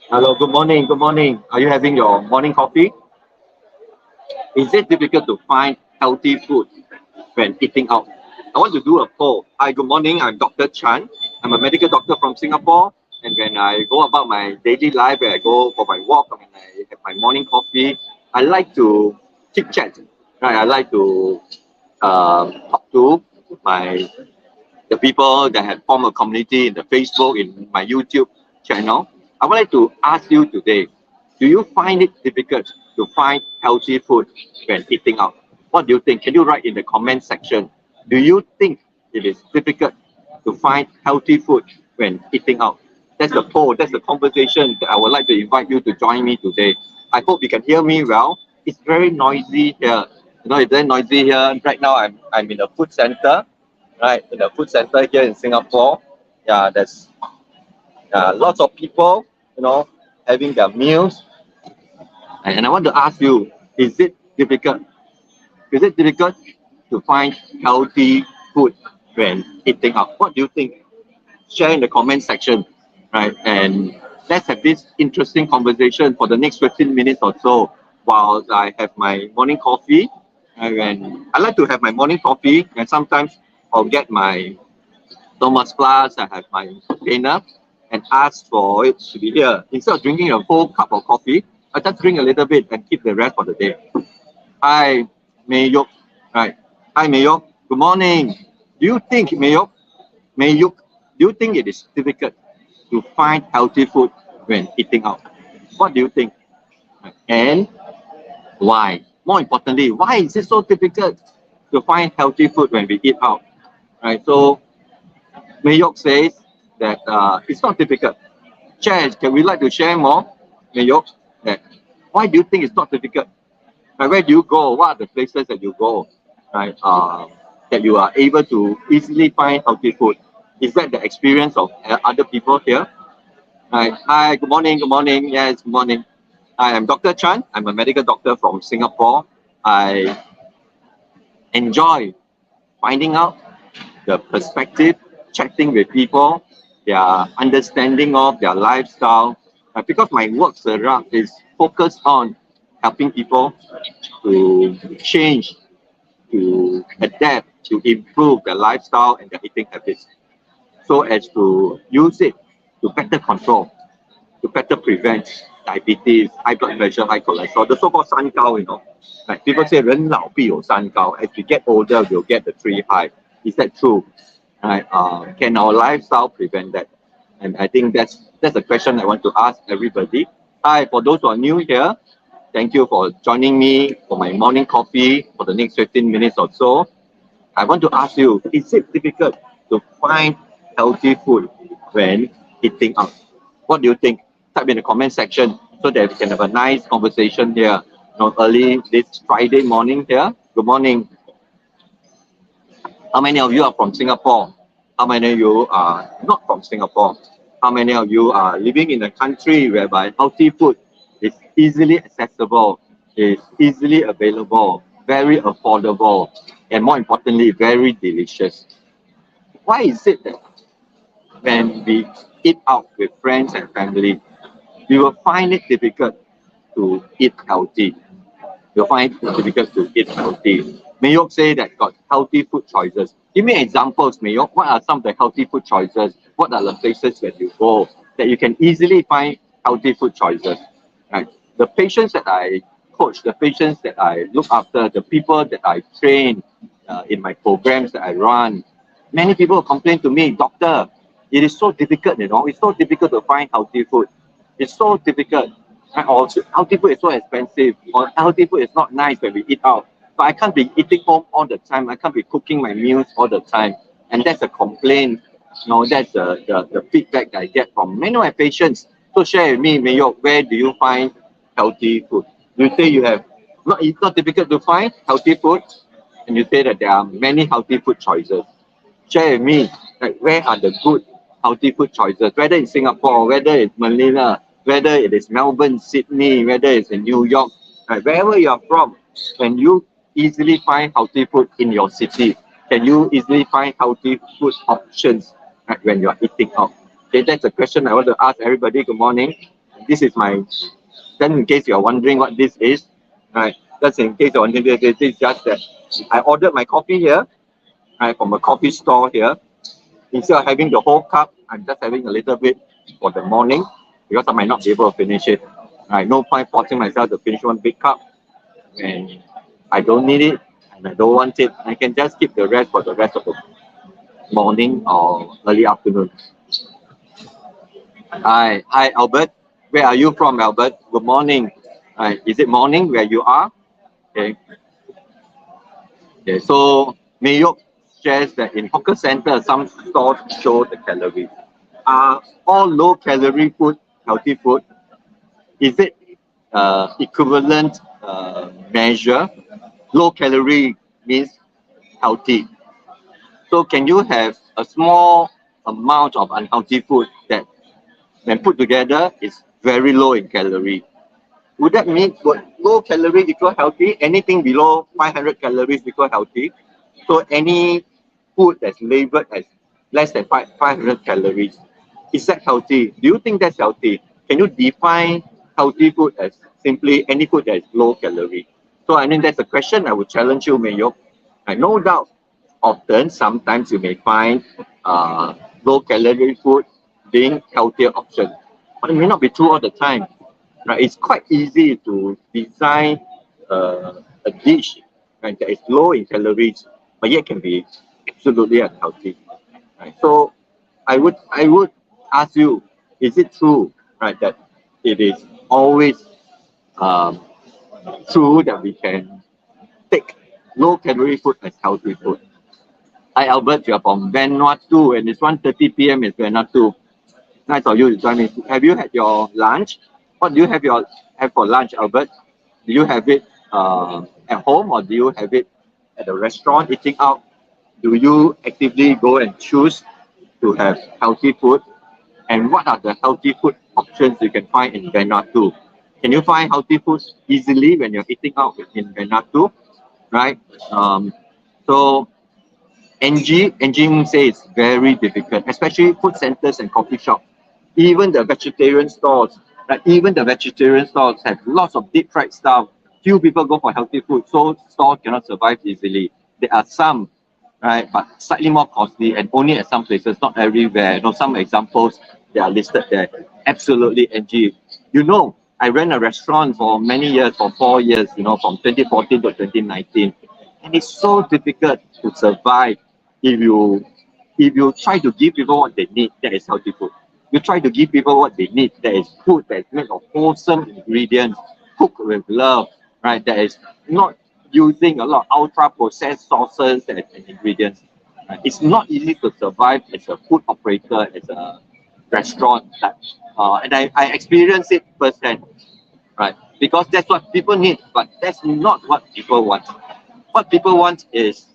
Hello, good morning. Good morning. Are you having your morning coffee? Is it difficult to find healthy food when eating out? I want to do a poll. Hi, good morning. I'm Dr. Chan. I'm a medical doctor from Singapore. And when I go about my daily life, when I go for my walk, when I have my morning coffee, I like to chit chat. Right? I like to talk to my the people that have formed a community in the Facebook, in my YouTube channel. I would like to ask you today, do you find it difficult to find healthy food when eating out? What do you think? Can you write in the comment section? Do you think it is difficult to find healthy food when eating out? That's the poll, that's the conversation that I would like to invite you to join me today. I hope you can hear me well. It's very noisy here. It's very noisy here. Right now, I'm in a food center, right, in the food center here in Singapore. Yeah, there's lots of people, having their meals. And I want to ask you, is it difficult? Is it difficult to find healthy food when eating out? What do you think? Share in the comment section, right? And let's have this interesting conversation for the next 15 minutes or so while I have my morning coffee. And I like to have my morning coffee, and sometimes I'll get my Thomas Plus, I have my container and ask for it to be here. Instead of drinking a whole cup of coffee, I just drink a little bit and keep the rest for the day. Hi, Mayok. Right. Hi, Mayok. Good morning. Do you think, Mayok, do you think it is difficult to find healthy food when eating out? What do you think? And why? More importantly, why is it so difficult to find healthy food when we eat out? Right. So Mayok says that it's not difficult. Share, can we like to share more, Mayok? That why do you think it's not difficult? Like, where do you go? What are the places that you go? Right? That you are able to easily find healthy food. Is that the experience of other people here? Right. Hi, good morning, good morning. Yes, good morning. I am Dr. Chan. I'm a medical doctor from Singapore. I enjoy finding out the perspective, chatting with people, their understanding of their lifestyle. Because my work around is focused on helping people to change, to adapt, to improve their lifestyle and their eating habits, so as to use it to better control, to better prevent diabetes, high blood pressure, high cholesterol, the so-called 三高. Like people say, 人老必有三高. As we get older, we'll get the three high. Is that true? Right? Can our lifestyle prevent that? And I think that's a question I want to ask everybody. Hi, for those who are new here, thank you for joining me for my morning coffee for the next 15 minutes or so. I want to ask you, is it difficult to find healthy food when eating out? What do you think? Type in the comment section so that we can have a nice conversation here. Early this Friday morning here. Good morning. How many of you are from Singapore? How many of you are not from Singapore? How many of you are living in a country whereby healthy food is easily accessible, is easily available, very affordable, and more importantly, very delicious? Why is it that when we eat out with friends and family, we will find it difficult to eat healthy? You'll find it difficult to eat healthy. Mayok say that got healthy food choices. Give me examples, Mayok. What are some of the healthy food choices? What are the places that you go that you can easily find healthy food choices? Right. The patients that I coach, the patients that I look after, the people that I train in my programs that I run, many people complain to me, doctor, it is so difficult, it's so difficult to find healthy food. It's so difficult. Right? Or healthy food is so expensive, or healthy food is not nice when we eat out. But I can't be eating home all the time. I can't be cooking my meals all the time. And that's a complaint. That's the feedback that I get from many of my patients. So share with me, Mayok, where do you find healthy food? You say you have, it's not difficult to find healthy food, and you say that there are many healthy food choices. Share with me, like, where are the good healthy food choices, whether in Singapore, whether it's Manila, whether it is Melbourne, Sydney, whether it's in New York, right? Wherever you are from, can you easily find healthy food in your city? Can you easily find healthy food options, right, when you are eating out? Okay, that's a question I want to ask everybody. Good morning. this is my, then in case you're wondering what this is, right? Just in case you're wondering, this is just that I ordered my coffee here, right, from a coffee store here. Instead of having the whole cup, I'm just having a little bit for the morning because I might not be able to finish it. Right? No point forcing myself to finish one big cup and I don't need it and I don't want it. I can just keep the rest for the rest of the morning or early afternoon. Hi Albert. Where are you from, Albert? Good morning. Is it morning where you are? Okay. Okay. So Mayok shares that in hawker center, some stores show the calories. Are all low calorie food healthy food? Is it equivalent measure? Low calorie means healthy. So can you have a small amount of unhealthy food that when put together is very low in calorie? Would that mean low calorie equal healthy? Anything below 500 calories equal healthy? So any food that's labeled as less than 500 calories, is that healthy? Do you think that's healthy? Can you define healthy food as simply any food that is low calorie? So I mean, that's a question I would challenge you, Mayok. And no doubt, sometimes you may find low calorie food being healthier option, but it may not be true all the time. Right? It's quite easy to design a dish, right, that is low in calories, but yet can be absolutely unhealthy. Right? So I would ask you, is it true, right, that it is always um, true that we can take low calorie food as healthy food? Hi Albert, you're from Vanuatu and it's 1:30 p.m. in Vanuatu. Nice of you to join me. Have you had your lunch? What do you have for lunch, Albert? Do you have it at home or do you have it at a restaurant eating out? Do you actively go and choose to have healthy food? And what are the healthy food options you can find in Vanuatu? Can you find healthy foods easily when you're eating out in Vanuatu? Right? So NG says it's very difficult, especially food centers and coffee shops. Even the vegetarian stores, even the vegetarian stores have lots of deep fried stuff. Few people go for healthy food, so stores cannot survive easily. There are some, right, but slightly more costly and only at some places, not everywhere. You know, some examples that are listed there. Absolutely, NG. You know, I ran a restaurant for many years, for 4 years, you know, from 2014 to 2019. And it's so difficult to survive if you try to give people what they need, that is healthy food. You try to give people what they need, that is food that is made of wholesome ingredients, cooked with love, right? That is not using a lot of ultra processed sauces and ingredients. Right? It's not easy to survive as a food operator, as a restaurant. And I experienced it firsthand, right? Because that's what people need, but that's not what people want. What people want is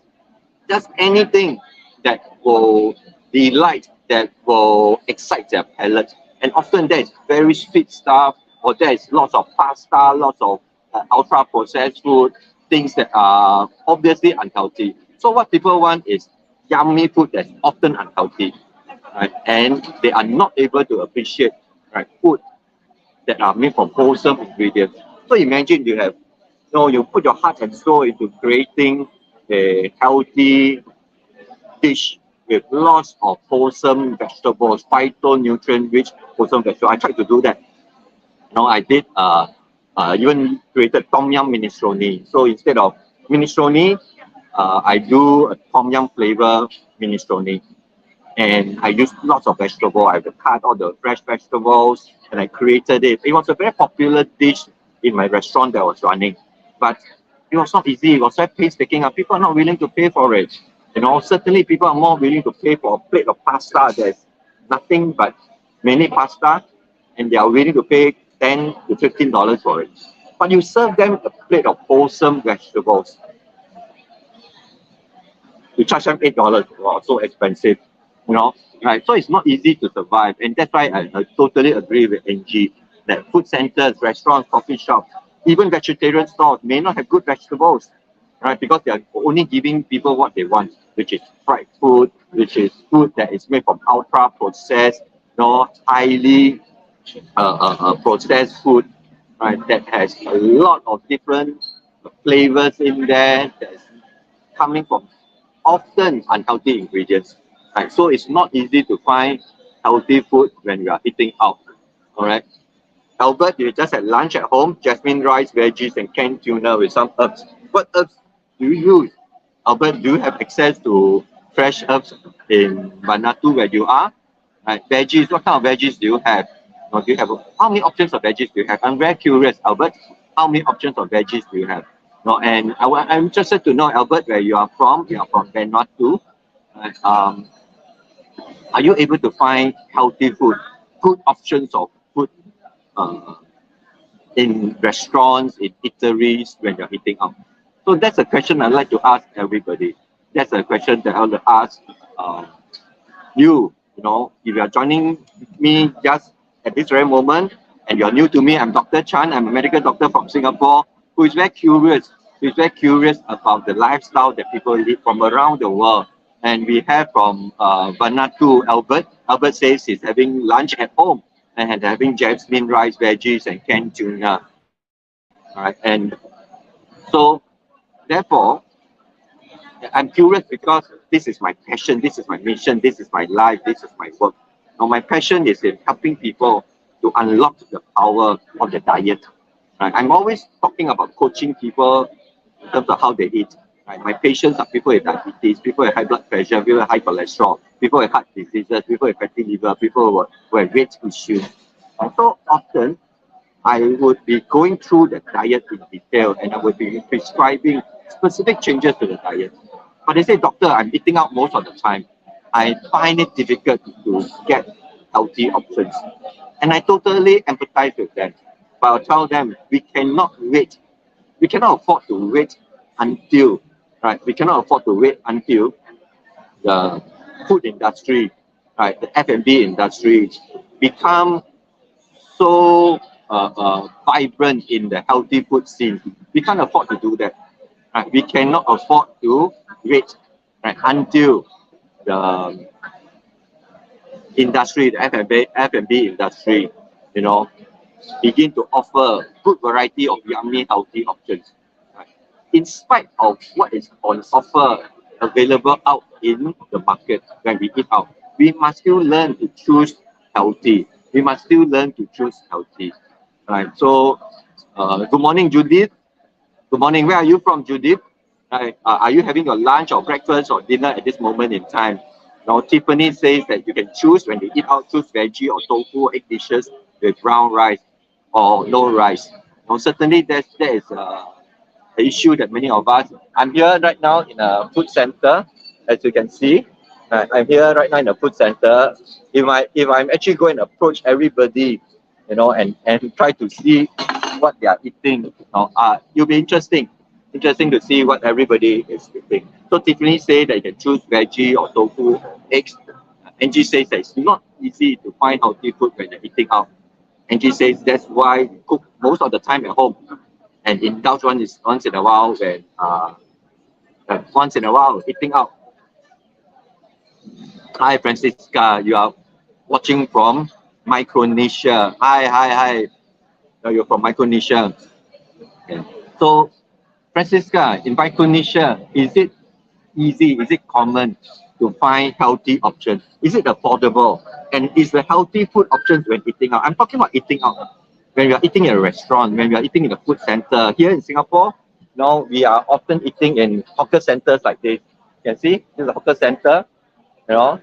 just anything that will delight, that will excite their palate. And often there is very sweet stuff, or there is lots of pasta, lots of ultra processed food, things that are obviously unhealthy. So what people want is yummy food that's often unhealthy, right? And they are not able to appreciate, right, food that are made from wholesome ingredients. So imagine you put your heart and soul into creating a healthy dish with lots of wholesome vegetables, phytonutrient-rich wholesome vegetables. I tried to do that. I did even created tom yum minestrone. So instead of minestrone, I do a tom yum flavor minestrone. And I used lots of vegetables. I cut all the fresh vegetables and I created it. It was a very popular dish in my restaurant that I was running. But it was not easy. It was very painstaking. People are not willing to pay for it. Certainly people are more willing to pay for a plate of pasta that's nothing but mainly pasta, and they are willing to pay $10 to $15 for it. But you serve them a plate of wholesome vegetables. You charge them $8. Wow, so expensive. Right? So it's not easy to survive, and that's why I totally agree with NG that food centers, restaurants, coffee shops, even vegetarian stores may not have good vegetables, right? Because they are only giving people what they want, which is fried food, which is food that is made from ultra processed, highly processed food, right? That has a lot of different flavors in there. That's coming from often unhealthy ingredients, right? So it's not easy to find healthy food when you are eating out. All right. Albert, you just had lunch at home, jasmine rice, veggies, and canned tuna with some herbs. What herbs do you use? Albert, do you have access to fresh herbs in Vanuatu where you are? Right, veggies, what kind of veggies do you have? Or do you have how many options of veggies do you have? I'm very curious, Albert. How many options of veggies do you have? No, and I'm interested to know, Albert, where you are from. You are from Vanuatu. Right? Are you able to find healthy food, good options of food uh, in restaurants, in eateries when you're eating out? So that's a question I'd like to ask everybody. That's a question that I want to ask uh, you. You know, if you are joining me just at this very moment and you're new to me, I'm Dr. Chan. I'm a medical doctor from Singapore who is very curious, about the lifestyle that people live from around the world. And we have from Vanuatu, Albert. Albert says he's having lunch at home and having jasmine rice, veggies, and canned tuna. All right, and so therefore, I'm curious because this is my passion, this is my mission, this is my life, this is my work. Now, my passion is in helping people to unlock the power of the diet. Right? I'm always talking about coaching people in terms of how they eat. Right? My patients are people with diabetes, people with high blood pressure, people with high cholesterol, people with heart diseases, people with fatty liver, people who have weight issues. And so often, I would be going through the diet in detail and I would be prescribing specific changes to the diet. But they say, doctor, I'm eating out most of the time. I find it difficult to get healthy options. And I totally empathize with them. But I'll tell them, we cannot wait. We cannot afford to wait until, right? We cannot afford to wait until the food industry, right? The F&B industry become so vibrant in the healthy food scene. We can't afford to do that. Right? We cannot afford to wait right, until the industry, the F&B industry, you know, begin to offer good variety of yummy, healthy options. Right? In spite of what is on offer available out in the market when we eat out, we must still learn to choose healthy. We must still learn to choose healthy. Right. So, good morning, Judith. Good morning. Where are you from, Judith? Right. Are you having your lunch or breakfast or dinner at this moment in time? Now, Tiffany says that you can choose when you eat out, choose veggie or tofu egg dishes with brown rice or no rice. Now, certainly that is an issue that many of us. I'm here right now in a food center, as you can see. I'm here right now in a food center. If I'm actually going to approach everybody, you know, and try to see what they are eating, you know, it'll be interesting to see what everybody is eating. So Tiffany say that you can choose veggie or tofu, eggs. Angie says that it's not easy to find healthy food when you're eating out. Angie says that's why we cook most of the time at home and indulge once in a while when once in a while eating out. Hi Francisca, you are watching from Micronesia. Hi. You're from Micronesia. Okay. So Francisca, in Micronesia, is it easy? Is it common to find healthy options? Is it affordable? And is the healthy food options when eating out? I'm talking about eating out. When we are eating in a restaurant, when we are eating in a food center. Here in Singapore, you know, we are often eating in hawker centers like this. You can see, this is a hawker center, you know,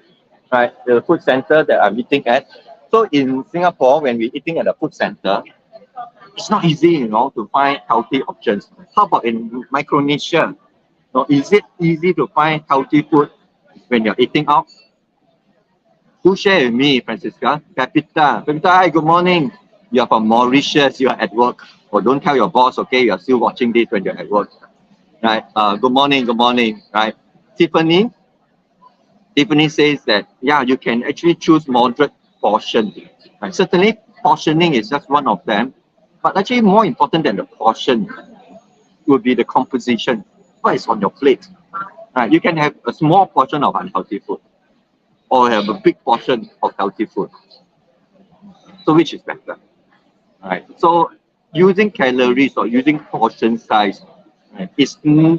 right? The food center that I'm eating at. So in Singapore, when we're eating at a food center, it's not easy, you know, to find healthy options. How about in Micronesia? So is it easy to find healthy food when you're eating out? Do share with me, Francisca. Pepita, hi, good morning. You're from Mauritius, you're at work. Oh, don't tell your boss, okay? You're still watching this when you're at work. Right? Good morning, right? Tiffany says that, yeah, you can actually choose moderate portion. Right? Certainly, portioning is just one of them. But actually, more important than the portion would be the composition. What is on your plate? Right? You can have a small portion of unhealthy food or have a big portion of healthy food. So which is better? Right. So using calories or using portion size, right,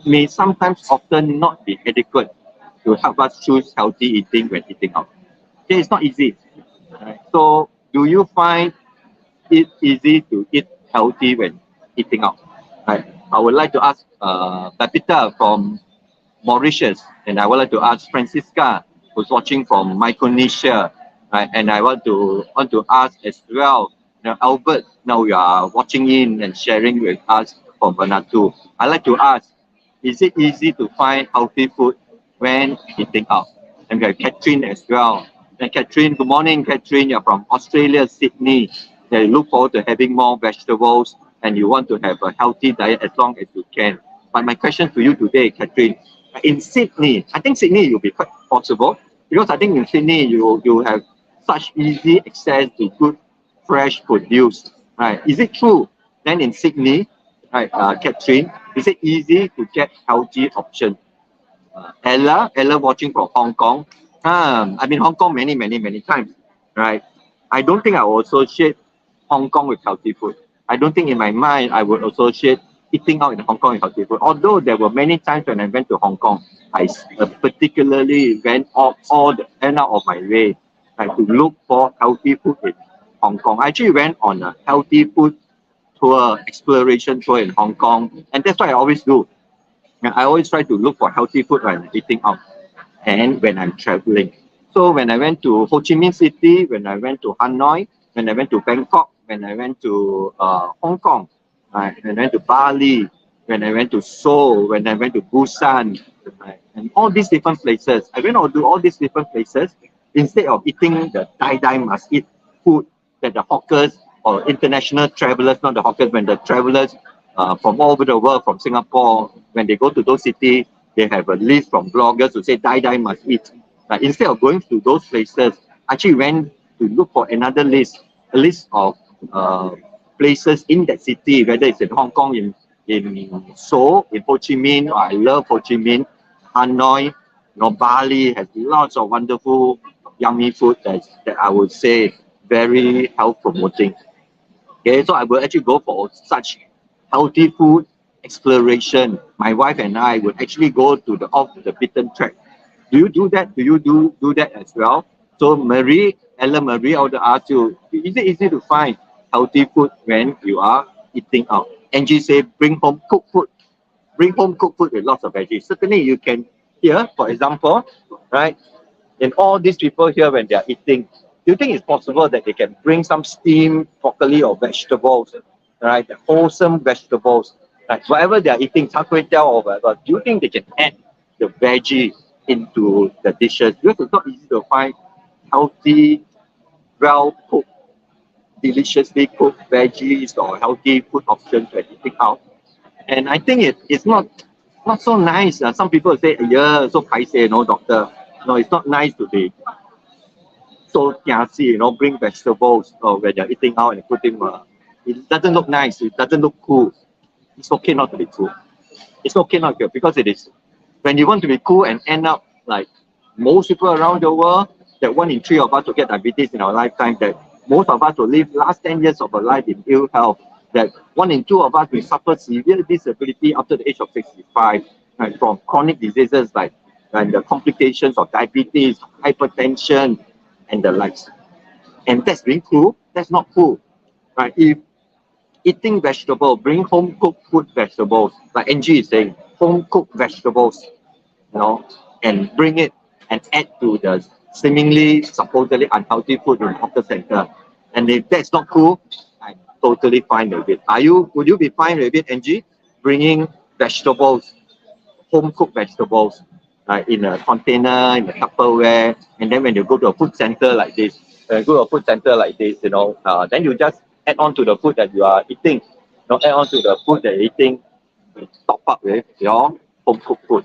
may sometimes often not be adequate to help us choose healthy eating when eating out. Okay, it's not easy. Right. So do you find it easy to eat healthy when eating out? Right. I would like to ask Pepita from Mauritius, and I would like to ask Francisca, who's watching from Micronesia, right? And I want to ask as well, Albert. Now you are watching in and sharing with us from Vanuatu. I like to ask, is it easy to find healthy food when eating out? And we have Catherine as well. And Catherine, good morning, Catherine. You're from Australia, Sydney. You look forward to having more vegetables, and you want to have a healthy diet as long as you can. But my question to you today, Catherine, in Sydney, I think Sydney will be quite possible because I think in Sydney you have such easy access to good fresh produce, right? Is it true? Then in Sydney, right, Catherine, is it easy to get healthy option? Ella watching from Hong Kong. I've been Hong Kong many times, right? I don't think I will associate Hong Kong with healthy food. I don't think in my mind I would associate eating out in Hong Kong with healthy food. Although there were many times when I went to Hong Kong, I particularly went all the end out of my way, like, to look for healthy food in Hong Kong. I actually went on a healthy food tour, exploration tour in Hong Kong, and that's what I always do. I always try to look for healthy food when I'm eating out and when I'm traveling. So when I went to Ho Chi Minh City, when I went to Hanoi, when I went to Bangkok, when I went to Hong Kong, right, when I went to Bali, when I went to Seoul, when I went to Busan, right, and all these different places, I went to all these different places instead of eating the die must eat food that the hawkers or international travelers, not the hawkers, when the travelers from all over the world, from Singapore, when they go to those cities, they have a list from bloggers who say die must eat. Instead of going to those places, I actually went to look for another list, a list of places in that city, whether it's in Hong Kong, in Seoul, in Ho Chi Minh. I love Ho Chi Minh. Hanoi, Bali has lots of wonderful, yummy food that I would say very health promoting. Okay, so I will actually go for such healthy food exploration. My wife and I would actually go to the off the beaten track. Do you do that? Do you do that as well? So Ella Marie, I would ask you, is it easy to find healthy food when you are eating out? Angie say, bring home cooked food. Bring home cooked food with lots of veggies. Certainly you can here, for example, right, in all these people here when they are eating, do you think it's possible that they can bring some steamed broccoli or vegetables, right, wholesome vegetables, like whatever they are eating, char kway teow or whatever, do you think they can add the veggie into the dishes? Because it's not easy to find healthy, well cooked, deliciously cooked veggies or healthy food options when eating out. And I think it's not so nice. Some people say, yeah, so paiseh, doctor. No, it's not nice to be so kiasi, bring vegetables when you're eating out and put them. It doesn't look nice. It doesn't look cool. It's okay not to be cool. It's okay not to, because it is. When you want to be cool and end up like most people around the world, that 1 in 3 of us will get diabetes in our lifetime, that most of us will live last 10 years of our life in ill health, that 1 in 2 of us will suffer severe disability after the age of 65, right, from chronic diseases like and the complications of diabetes, hypertension, and the likes. And that's being cool. That's not cool, right? If eating vegetable, bring home cooked food vegetables, like Angie is saying, home cooked vegetables, and bring it and add to the seemingly supposedly unhealthy food in hawker center. And if that's not cool, I'm totally fine with it. Would you be fine with it, Angie? Bringing vegetables, home cooked vegetables, in a container, in a Tupperware, and then when you go to a food center like this, then you just add on to the food that you are eating. Add on to the food that you're eating, top up with your home cooked food.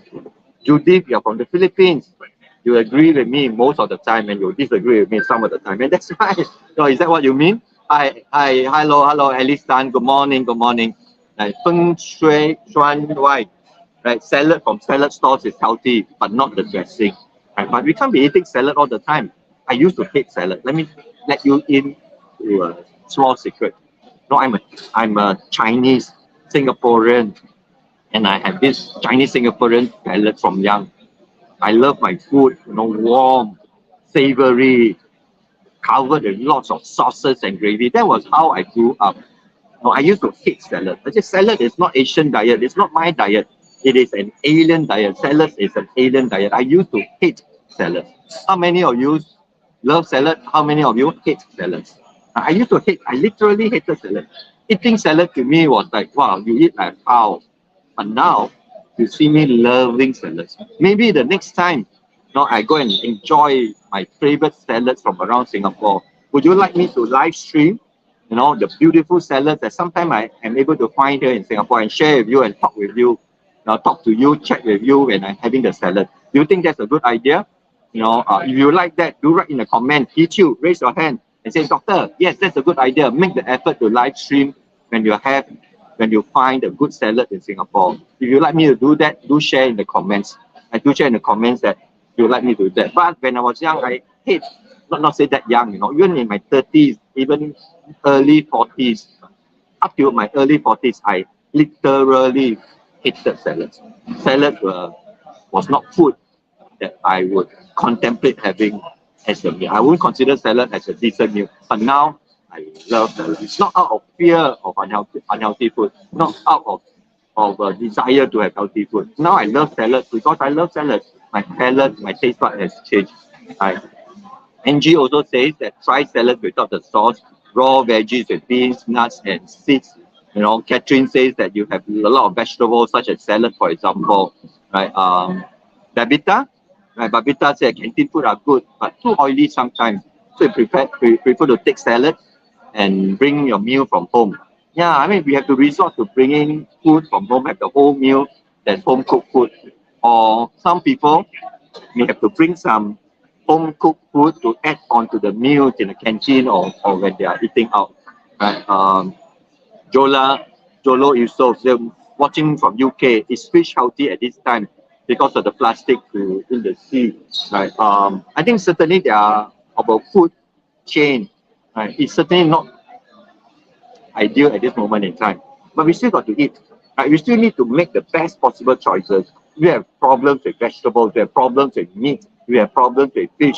Judith, you're from the Philippines. You agree with me most of the time, and you disagree with me some of the time, and that's right. Is that what you mean? Hi, hello, Alice Tan. Good morning. Feng Shui Xuan Wai. Right, salad from salad stores is healthy, but not the dressing. Right, but we can't be eating salad all the time. I used to hate salad. Let me let you in you a small secret. No, I'm a Chinese Singaporean, and I have this Chinese Singaporean palate from young. I love my food, warm, savory, covered with lots of sauces and gravy. That was how I grew up. No, I used to hate salad. I just salad is not Asian diet. It's not my diet. It is an alien diet. Salad is an alien diet. I used to hate salad. How many of you love salad? How many of you hate salad? I used to hate. I literally hated salad. Eating salad to me was like, wow, you eat like how? But now you see me loving salads. Maybe the next time, I go and enjoy my favorite salads from around Singapore. Would you like me to live stream the beautiful salads that sometimes I am able to find here in Singapore and share with you and talk with you, talk to you, chat with you when I'm having the salad? Do you think that's a good idea? If you like that, do write in the comment. Teach you, raise your hand and say, Doctor, yes, that's a good idea. Make the effort to live stream when you find a good salad in Singapore. If you like me to do that, do share in the comments. I do share in the comments that you like me to do that. But when I was young, I hate, not say that young, even in my 30s, even early 40s, up to my early 40s, I literally hated salads. Salad was not food that I would contemplate having as a meal. I wouldn't consider salad as a decent meal. But now I love salad. It's not out of fear of unhealthy food, not out of a desire to have healthy food. Now I love salad because I love salad. My palate, my taste bud has changed. Angie also says that try salad without the sauce, raw veggies with beans, nuts, and seeds. Catherine says that you have a lot of vegetables, such as salad, for example. Right? Babita, right? Babita said canteen food are good, but too oily sometimes. So you prefer to take salad and bring your meal from home. Yeah, I mean, we have to resort to bringing food from home, have the whole meal, that's home cooked food. Or some people may have to bring some home cooked food to add on to the meals in the canteen or when they are eating out. Right? Jolo Yusuf, they're watching from UK. Is fish healthy at this time because of the plastic in the sea? Right? I think certainly there are of a food chain. Right? It's certainly not ideal at this moment in time, but we still got to eat. Right? We still need to make the best possible choices. We have problems with vegetables. We have problems with meat. We have problems with fish.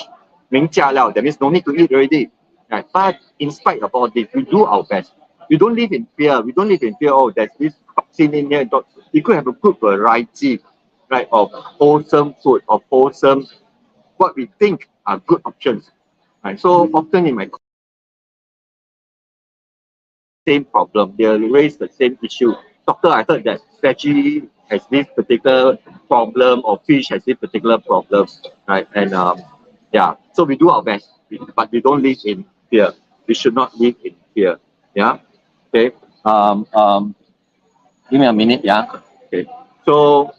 明家了, that means no need to eat already. Right? But in spite of all this, we do our best. We don't live in fear. We don't live in fear. Oh, there's this toxin in here. We could have a good variety, right, of wholesome food, of wholesome, what we think are good options. Right? So often in my same problem, they raise the same issue. Doctor, I heard that veggie has this particular problem or fish has this particular problem, right? And yeah, so we do our best, but we don't live in fear. We should not live in fear. Yeah. Okay. Give me a minute. Yeah. Okay. So,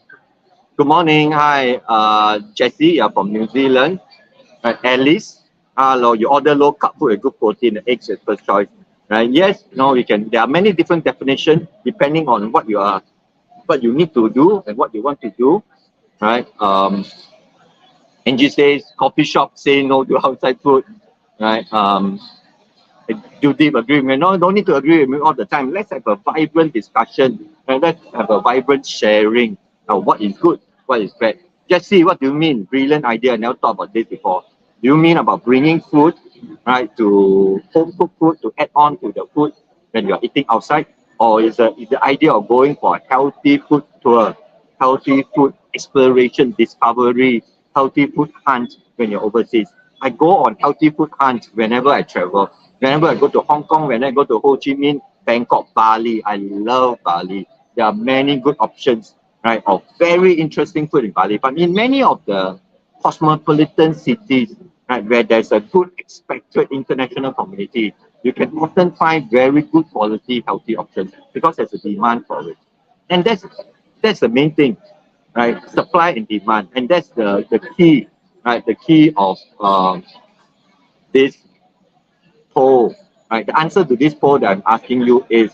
good morning. Hi, Jessie. You're from New Zealand. Alice. Hello. You order low carb food with good protein. The eggs is first choice. Right? Yes. No. We can. There are many different definitions depending on what you need to do and what you want to do. Right. Angie says coffee shop say no to outside food. Right. Do deep agree with me? No, don't need to agree with me all the time. Let's have a vibrant discussion and let's have a vibrant sharing of what is good, what is bad. Jesse, what do you mean? Brilliant idea. I never thought about this before. Do you mean about bringing food, right, to home cooked food to add on to the food when you are eating outside? Or is the idea of going for a healthy food tour, healthy food exploration, discovery, healthy food hunt when you're overseas? I go on healthy food hunt whenever I travel. Whenever I go to Hong Kong, when I go to Ho Chi Minh, Bangkok, Bali, I love Bali. There are many good options, right, of very interesting food in Bali. But in many of the cosmopolitan cities, right, where there's a good expected international community, you can often find very good quality, healthy options because there's a demand for it. And that's the main thing, right? Supply and demand. And that's the key, right? The key of this poll, right? The answer to this poll that I'm asking you is,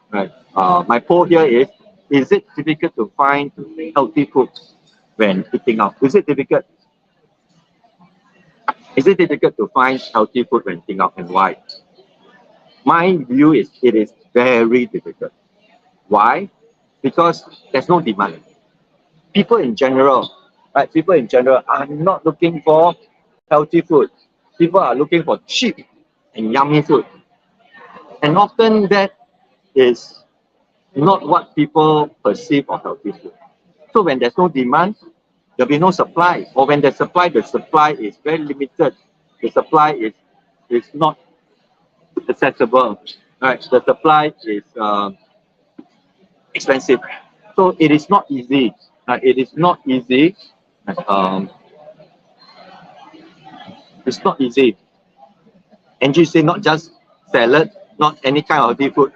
right? My poll here is it difficult to find healthy food when eating out? Is it difficult? Is it difficult to find healthy food when eating out, and why? My view is it is very difficult. Why? Because there's no demand. People in general, right? People in general are not looking for healthy food. People are looking for cheap and yummy food. And often that is not what people perceive of healthy food. So when there's no demand, there'll be no supply. Or when there's supply, the supply is very limited. The supply is not accessible. Right? The supply is expensive. So it is not easy. It is not easy. Um, it's not easy. Angie say not just salad, not any kind of healthy food.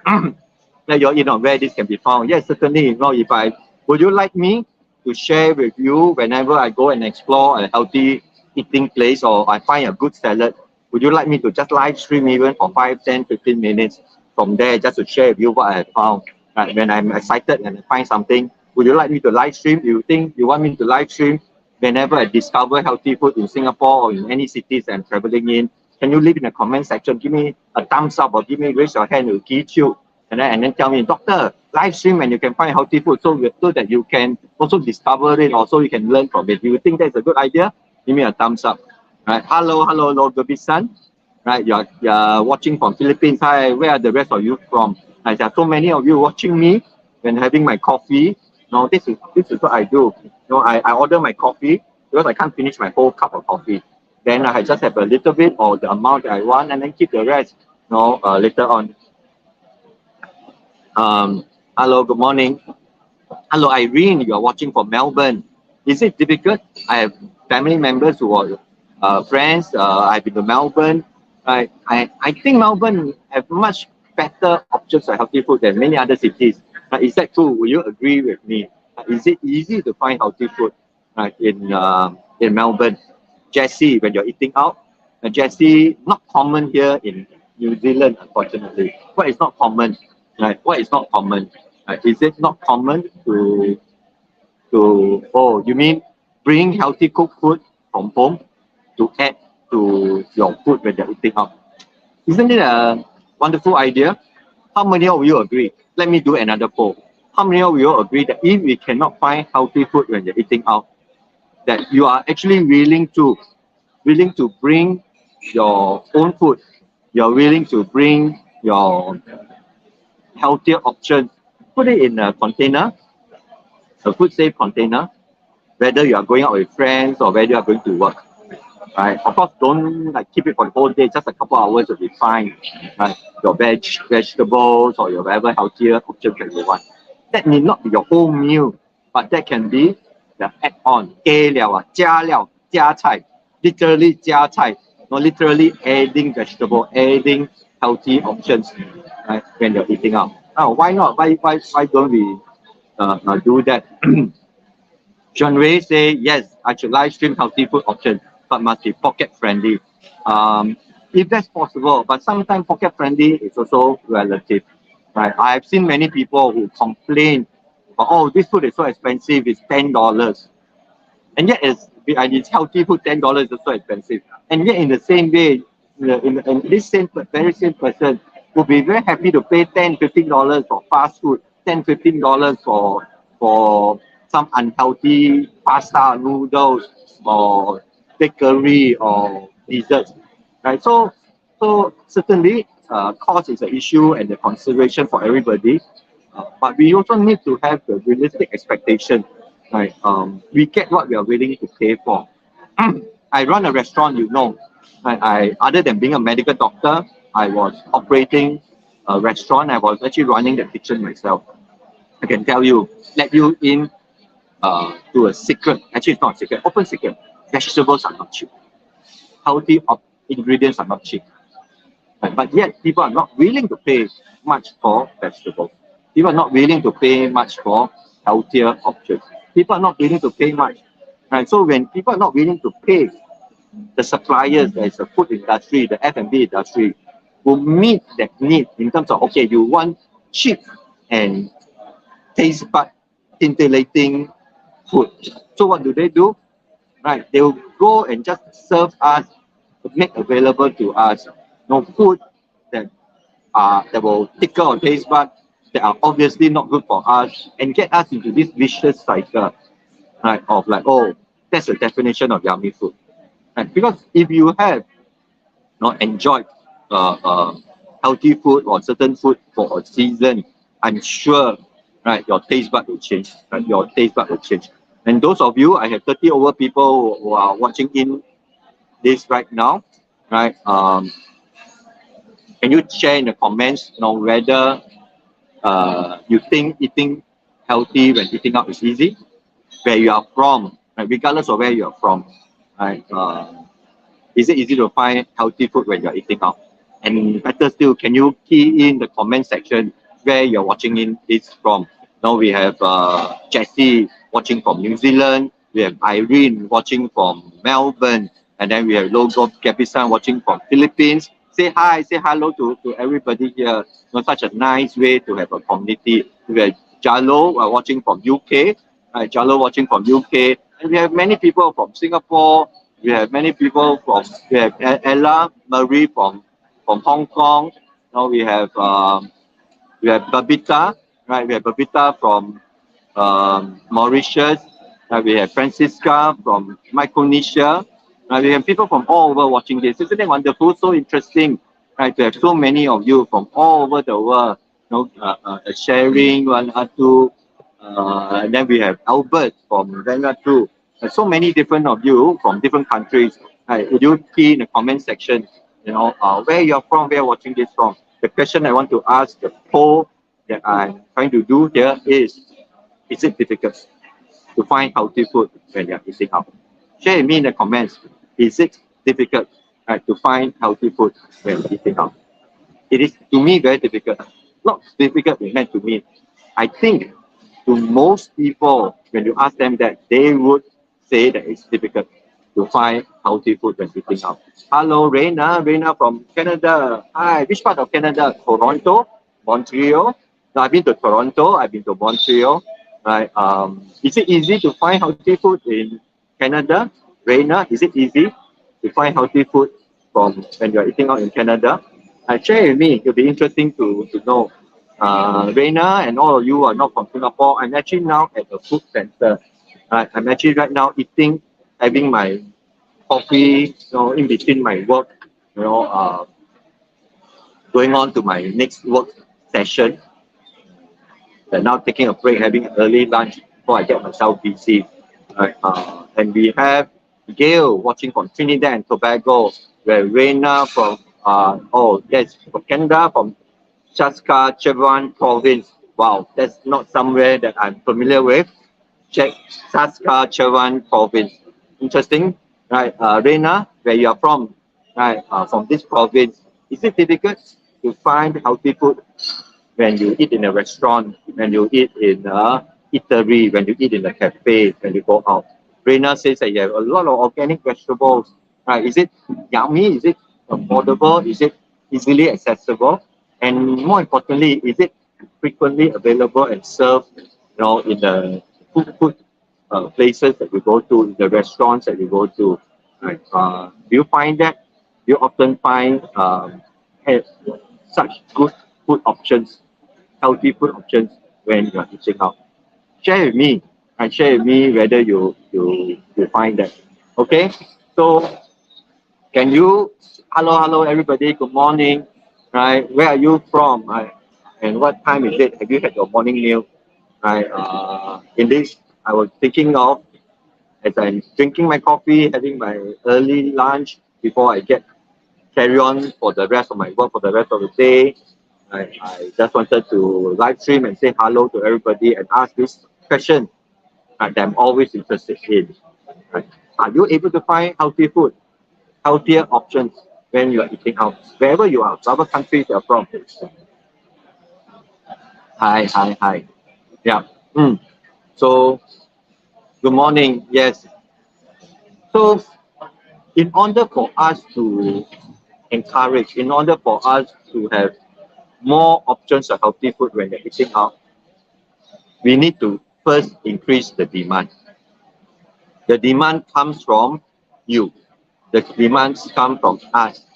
Let you know where this can be found. Yes, certainly. You know, if I would you like me to share with you whenever I go and explore a healthy eating place or I find a good salad, would you like me to just live stream even for 5, 10, 15 minutes from there just to share with you what I have found? Right? When I'm excited and I find something, would you like me to live stream? You think you want me to live stream whenever I discover healthy food in Singapore or in any cities I'm traveling in? Can you leave in the comment section? Give me a thumbs up or raise your hand to give you. And then tell me, doctor, live stream and you can find healthy food so that you can also discover it or so you can learn from it. Do you think that's a good idea? Give me a thumbs up. Right. Hello, Gobisan. Right, you're watching from Philippines. Hi, where are the rest of you from? Right, there are so many of you watching me when having my coffee. No, this is what I do. No, I order my coffee because I can't finish my whole cup of coffee. Then I just have a little bit or the amount that I want and then keep the rest later on. Hello, good morning. Hello, Irene, you're watching from Melbourne. Is it difficult? I have family members who are friends. I've been to Melbourne. I think Melbourne have much better options for healthy food than many other cities. Is that true? Will you agree with me? Is it easy to find healthy food in Melbourne? Jessie, when you're eating out, Jessie, not common here in New Zealand, unfortunately. What is not common? Right? What is not common? Is it not common oh, you mean bring healthy cooked food from home to add to your food when you're eating out? Isn't it a wonderful idea? How many of you agree? Let me do another poll. How many of you agree that if we cannot find healthy food when you're eating out, that you are actually willing to bring your own food? You're willing to bring your healthier options, put it in a container, a food safe container, whether you are going out with friends or whether you are going to work. Right? Of course, don't keep it for the whole day, just a couple hours will be fine. Right? Your vegetables or your whatever healthier options that you want. That need not be your whole meal, but that can be the add-on. 加料啊，加料，加菜 literally 加菜 literally adding vegetable, adding healthy options, right, when you're eating out. Now, why not? Why don't we do that? John Ray say, yes, I should live stream healthy food options, but must be pocket friendly. If that's possible, but sometimes pocket friendly is also relative. Right? I've seen many people who complain, oh, this food is so expensive, it's $10. And yet it's healthy food, $10 is so expensive. And yet in the same way, in this very same person would be very happy to pay $10, $15 for fast food, $10, $15 for some unhealthy pasta, noodles, or bakery or desserts. Right? So certainly cost is an issue and the consideration for everybody. But we also need to have the realistic expectation. Right? We get what we are willing to pay for. I run a restaurant, you know. I other than being a medical doctor, I was operating a restaurant. I was actually running the kitchen myself. I can tell you, let you in to a secret. Actually, it's not a secret. Open secret. Vegetables are not cheap. Healthy ingredients are not cheap. Right? But yet, people are not willing to pay much for vegetables. People are not willing to pay much for healthier options. People are not willing to pay much. Right? So when people are not willing to pay, the suppliers, there's the food industry, the F&B industry, will meet that need in terms of, okay, you want cheap and taste bud scintillating food. So what do? Right, they will go and just serve us, make available to us, food that that will tickle our taste buds, that are obviously not good for us, and get us into this vicious cycle, right? Of like, oh, that's the definition of yummy food. Right? Because if you have not enjoyed healthy food or certain food for a season, I'm sure, right, your taste bud will change. Right? Your taste bud will change. And those of you, I have 30 over people who are watching in this right now, right? Can you share in the comments, whether you think eating healthy when eating out is easy, where you are from, right? Regardless of where you are from, right? Is it easy to find healthy food when you're eating out? And better still, can you key in the comment section where you're watching in this from? Now we have Jessie watching from New Zealand, we have Irene watching from Melbourne, and then we have Logo Capisan watching from Philippines. Say hi, say hello to everybody here. Such a nice way to have a community. We have Jalo watching from UK, Jalo watching from UK, and we have many people from Singapore. We have many people from, we have Ella Marie from Hong Kong. Now we have Babita, right? We have Babita from Mauritius. We have Francisca from Micronesia. We have people from all over watching this. Isn't it wonderful? So interesting, right? To have so many of you from all over the world, sharing Vanuatu. And then we have Albert from Vanuatu. So many different of you from different countries. Would you key in the comment section, where you're from, where you're watching this from? The question I want to ask, the poll that I'm trying to do here is it difficult to find healthy food when you're eating out? Share with me in the comments. Is it difficult to find healthy food when eating out? It is, to me, very difficult. Not difficult meant to me. I think to most people, when you ask them that, they would say that it's difficult to find healthy food when eating out. Hello, Reina from Canada. Hi, which part of Canada? Toronto, Montreal. No, I've been to Toronto, I've been to Montreal. Right. Is it easy to find healthy food in Canada? Reina, is it easy to find healthy food from when you're eating out in Canada? Share with me. It'll be interesting to know. Reina and all of you are not from Singapore. I'm actually now at a food center. I'm actually right now having my coffee, in between my work, going on to my next work session. And now taking a break, having an early lunch before I get myself busy. Right? And we have Gail watching from Trinidad and Tobago, where Reina from from Canada, from Saskatchewan province. Wow, that's not somewhere that I'm familiar with. Check Saskatchewan province. Interesting, right? Reina, where you are from, right? From this province, is it difficult to find healthy food when you eat in a restaurant, when you eat in a eatery, when you eat in a cafe, when you go out? Reina says that you have a lot of organic vegetables. Right? Is it yummy? Is it affordable? Is it easily accessible? And more importantly, is it frequently available and served, in the food places that you go to, the restaurants that you go to? Right? Do you find that? Do you often find such good food options, healthy food options when you're eating out? Share with me and share with me whether you find that. Okay, so can you, hello everybody, good morning, right? Where are you from, right? And what time is it? Have you had your morning meal, right? In this, I was thinking of, as I'm drinking my coffee, having my early lunch before I carry on for the rest of my work for the rest of the day. I just wanted to live stream and say hello to everybody and ask this question that I'm always interested in. Right? Are you able to find healthy food, healthier options when you are eating out, wherever you are, whatever country you are from? Hi. Yeah. So, good morning. Yes. So, in order for us to encourage, in order for us to have more options of healthy food when you're eating out, we need to first increase the demand. The demand comes from you. The demands come from us.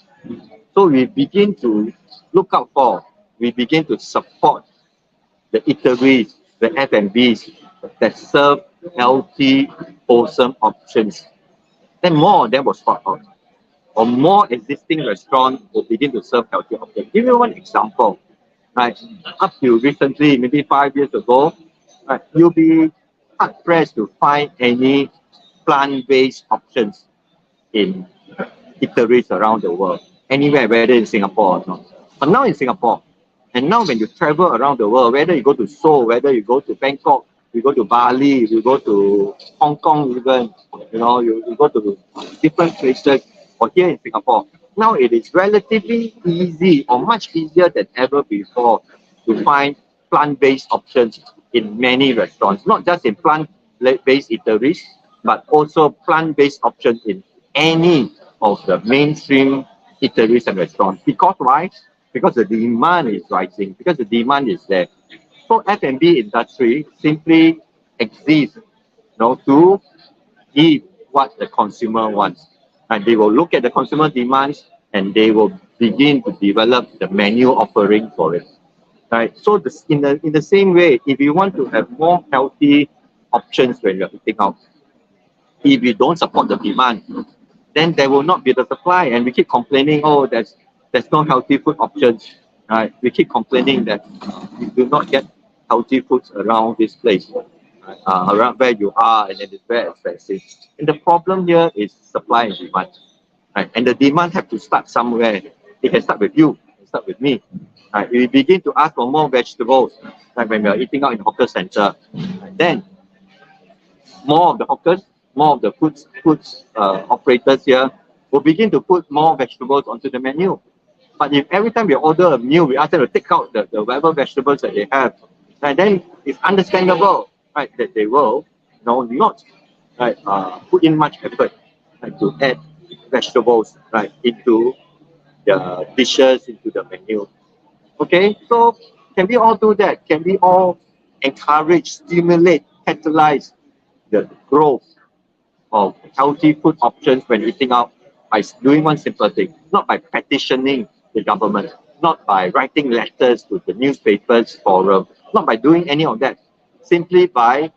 So we begin to look out for, we begin to support the eateries, the F&Bs that serve healthy, wholesome options. Then more of them will spot out. Or more existing restaurants will begin to serve healthy options. Give you one example. Right? Up to recently, maybe 5 years ago, right, you'll be hard pressed to find any plant-based options in eateries around the world, anywhere, whether in Singapore or not. But now in Singapore, and now when you travel around the world, whether you go to Seoul, whether you go to Bangkok, you go to Bali, you go to Hong Kong even, you go to different places, or here in Singapore, now it is relatively easy or much easier than ever before to find plant-based options in many restaurants, not just in plant-based eateries, but also plant-based options in any of the mainstream eateries and restaurants. Because why? Because the demand is rising, because the demand is there. So F&B industry simply exists, to give what the consumer wants. And they will look at the consumer demands and they will begin to develop the menu offering for it. Right? So in the same way, if you want to have more healthy options when you're eating out, if you don't support the demand, then there will not be the supply. And we keep complaining, oh, there's no healthy food options. Right? We keep complaining that we do not get healthy foods around this place, around where you are, and it is very expensive. And the problem here is supply and demand. Right? And the demand have to start somewhere. It can start with you, it can start with me. Right? We begin to ask for more vegetables, like when we are eating out in hawker center. Right? Then more of the hawkers, more of the foods operators here will begin to put more vegetables onto the menu. But if every time we order a meal, we ask them to take out the whatever vegetables that they have, right, then it's understandable, right, that they will not right, put in much effort, right, to add vegetables, right, into the dishes, into the menu. Okay, so can we all do that? Can we all encourage, stimulate, catalyze the growth of healthy food options when eating out by doing one simple thing, not by petitioning the government, not by writing letters to the newspapers, forum, not by doing any of that, simply by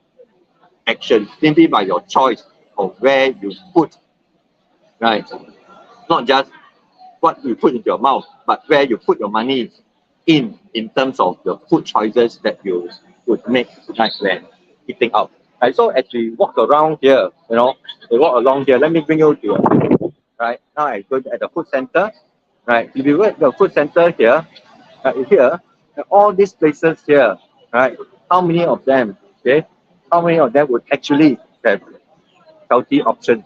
action, simply by your choice of where you put, right? Not just what you put into your mouth, but where you put your money in terms of the food choices that you would make, right, when eating out. Right, so as we walk around here, we walk along here, let me bring you to right, now I go at the food center, right, if you go at the food center here, here, all these places here, right, how many of them, okay, how many of them would actually have healthy options?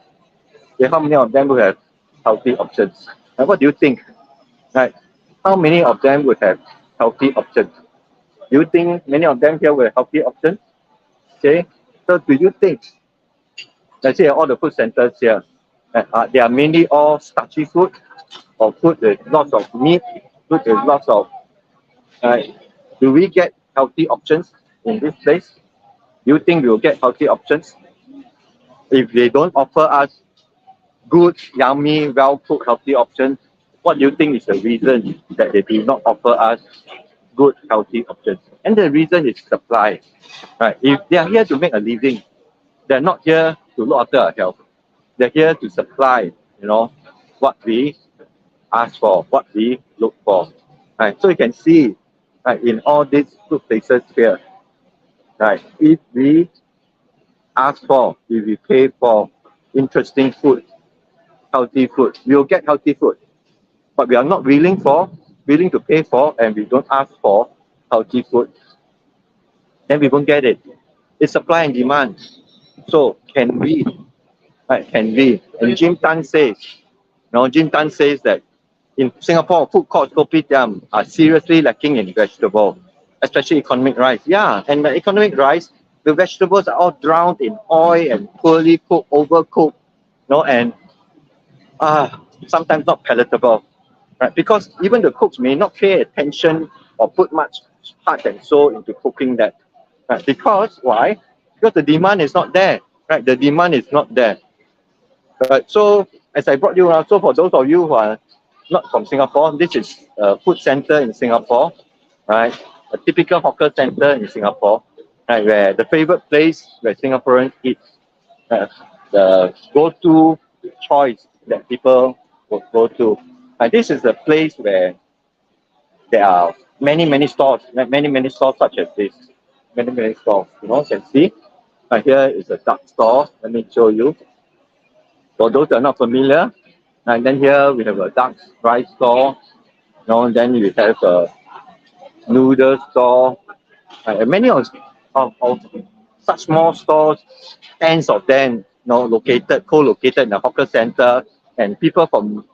Okay, how many of them would have healthy options? And what do you think, right, how many of them would have healthy options? Do you think many of them here will have healthy options? Okay, so do you think, let's say all the food centers here, they are mainly all starchy food, or food with lots of meat, food with lots of, do we get healthy options in this place? Do you think we will get healthy options? If they don't offer us good, yummy, well-cooked, healthy options, what do you think is the reason that they do not offer us good, healthy options? And the reason is supply. Right? If they are here to make a living, they're not here to look after our health. They're here to supply, what we ask for, what we look for. Right? So you can see, right, in all these food places here, right, if we ask for, if we pay for interesting food, healthy food, we will get healthy food. But we are not willing to pay for, and we don't ask for healthy food, then we won't get it. It's supply and demand. So can we? Right, can we? And Chan Tat says, Chan Tat says that in Singapore, food courts, kopitiam are seriously lacking in vegetables, especially economic rice. Yeah, and the economic rice, the vegetables are all drowned in oil and poorly cooked, overcooked, and sometimes not palatable. Right? Because even the cooks may not pay attention or put much heart and soul into cooking that. Right? Because why? Because the demand is not there. Right? The demand is not there. Right? So as I brought you around, so for those of you who are not from Singapore. This is a food center in Singapore, right? A typical hawker center in Singapore, right? Where the favorite place where Singaporeans eat, the go-to choice that people would go to. And this is a place where there are many stores, many stores such as this, many stores. You know, you can see. Here is a duck store. Let me show you. For those that are not familiar, and then here we have a duck rice store. You know, then we have a noodle store. And many of such small stores, tens of them, you know, co-located in the hawker center, and people from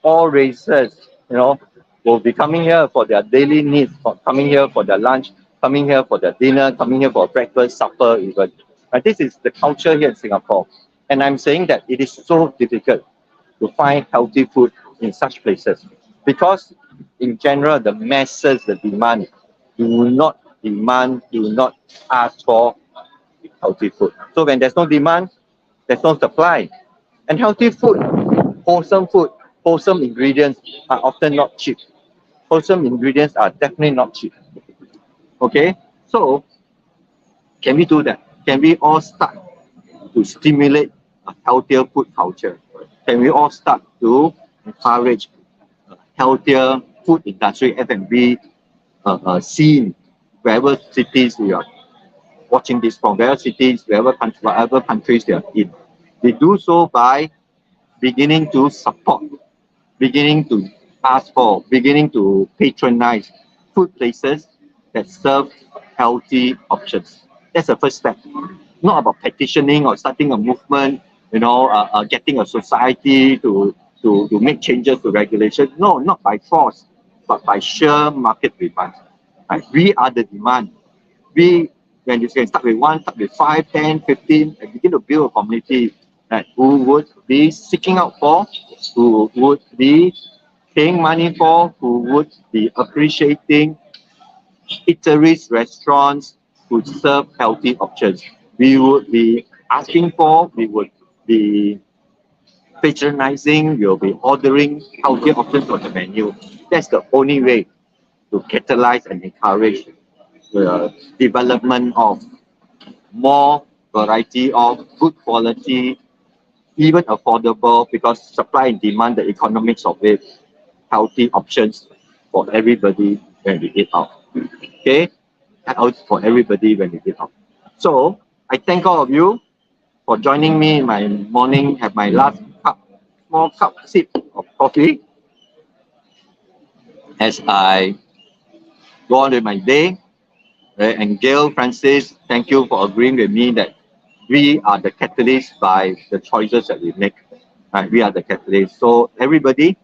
all races, you know, will be coming here for their daily needs, coming here for their lunch, coming here for their dinner, coming here for breakfast, supper, even. And this is the culture here in Singapore. And I'm saying that it is so difficult to find healthy food in such places because, in general, the masses, the demand, do not ask for healthy food. So when there's no demand, there's no supply. And healthy food, wholesome ingredients are often not cheap. Wholesome ingredients are definitely not cheap. Okay, so can we do that? Can we all start to stimulate a healthier food culture? Can we all start to encourage a healthier food industry, F&B scene, wherever cities we are watching this from, wherever cities, whatever countries they are in? They do so by beginning to support, beginning to ask for, beginning to patronize food places that serve healthy options. That's the first step. Not about petitioning or starting a movement, you know, getting a society to make changes to regulation. No, not by force, but by sheer market demand. Right? We are the demand. When you can start with 1, start with 5, 10, 15, and begin to build a community, right, who would be seeking out for, who would be paying money for, who would be appreciating eateries, restaurants who serve healthy options. We would be asking for, we would be patronizing, we'll be ordering healthy options on the menu. That's the only way to catalyze and encourage the development of more variety of good quality, even affordable, because supply and demand, the economics of it, healthy options for everybody when we eat out. Okay, out for everybody when we eat out. So I thank all of you for joining me in my morning, have my last small cup sip of coffee as I go on with my day. And Gail, Francis, thank you for agreeing with me that we are the catalysts by the choices that we make. Right? We are the catalysts. So everybody,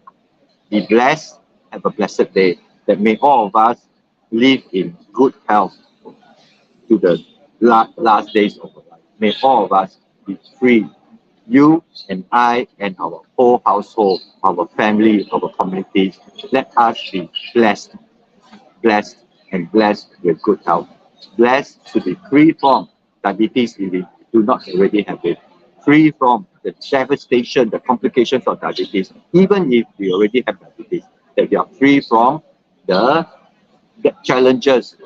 be blessed, have a blessed day. That may all of us live in good health to the last days of our life. May all of us be free. You and I and our whole household, our family, our communities, let us be blessed and blessed with good health. Blessed to be free from diabetes if we do not already have it. Free from the devastation, the complications of diabetes, even if we already have diabetes. That we are free from the challenges,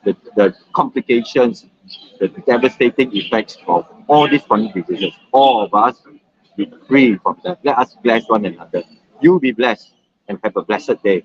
the complications, the devastating effects of all these chronic diseases. All of us be free from that. Let us bless one another. You be blessed and have a blessed day.